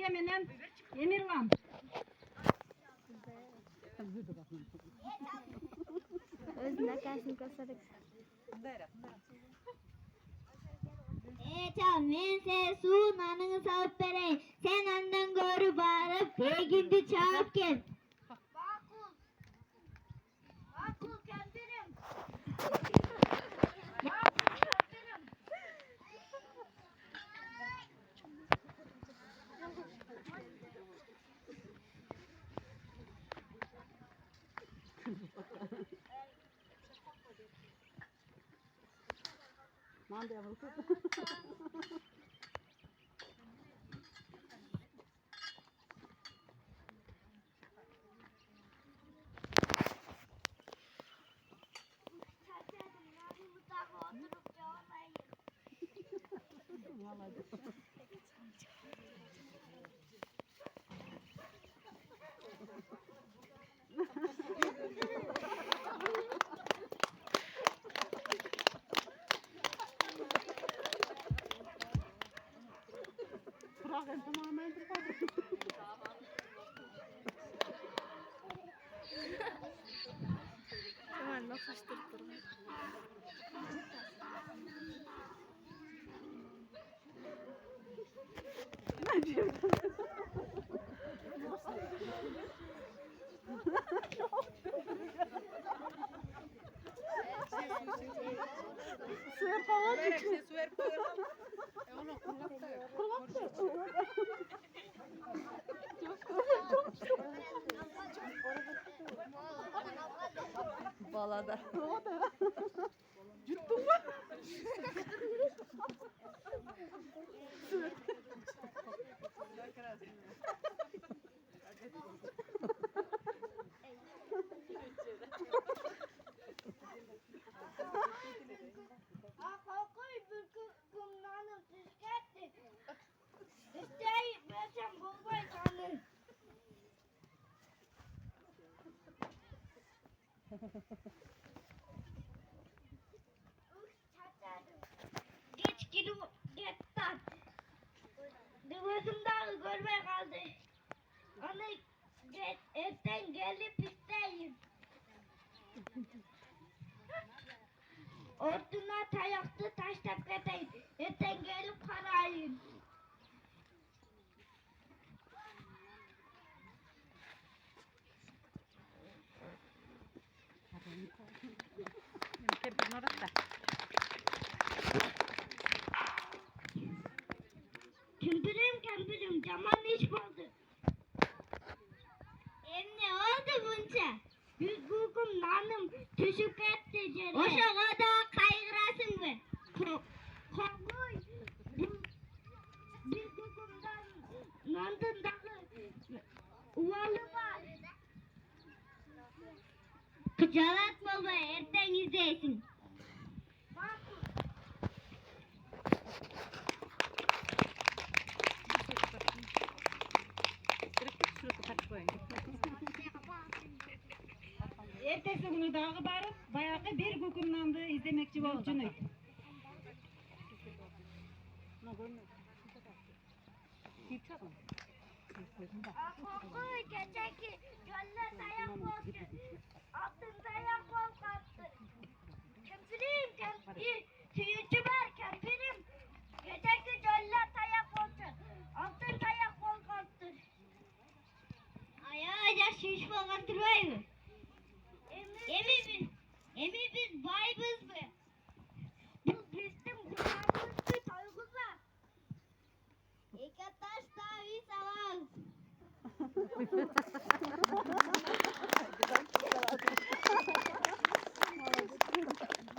Melike menen Emirvan. Özüne kalsın kasarak. Can men sen su nanını salıp bereyim. Sen andan görü bağırıp begindi çağıp gel. Makul. Makul kendirim. Makul kendirim. Manda yavrum. Bırakın tamamen bırakın. Tamam nasıl durma. Ne diyorsun? Suer falan çıkıyor. Suer balada. Yuttun mu? Geç gidip gettan. Gözümden görme kaldı. Onu etten gelip isteyim. Ortuna tayaktı taş taklatayım. Etten gelip parayım. Kepin orada. Kempirim caman iş oldu. Ne oldu bunca? Bir kukum nanım düşük etti cere. O kadar kaygırasın mı? Korkuy. Bir kukumdan nandın dalı. Uvalı var. Kıcalatma baba erten izleyesin. Ertesi günü dağı barıp bayağı bir kukumlandı izlemekçi bolcunuydu. Korkuy geçeki göller dayak oldu. Altın dayak ol kaptı. Kempirim kempir. Tüyücü var kempirim. Geçeki göller dayak oldu. Altın dayak ol kaptı. Ayağa şiş falan durayım mı? Emi biz baybız mı? Bu bizim kulağımız bir toyguzlar. İki taş tavi salam.